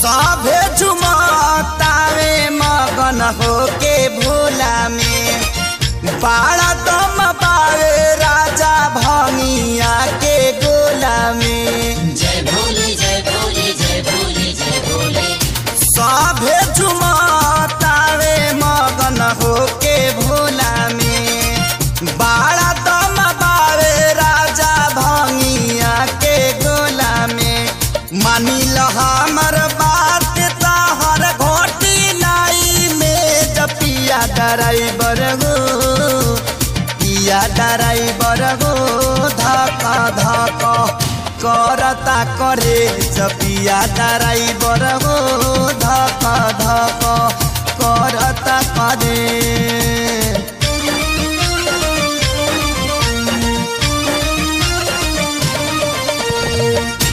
सभे झुमतावे मगन होके भोला में बाड़ा दम पावे राजा भंगिया के गोला में। जय भोले जय भोले जय भोले जय भोले। सभे झुमतावे मगन होके भोला में बाड़ा दम पावे राजा भंगिया के गोला में। मानी ल हमर बात तहर घोटी नाई में जपिया ड्राइवर गो पिया ड्राइवर गो धक धक करता करे जपिया ड्राइवर गो धक धक करता करे।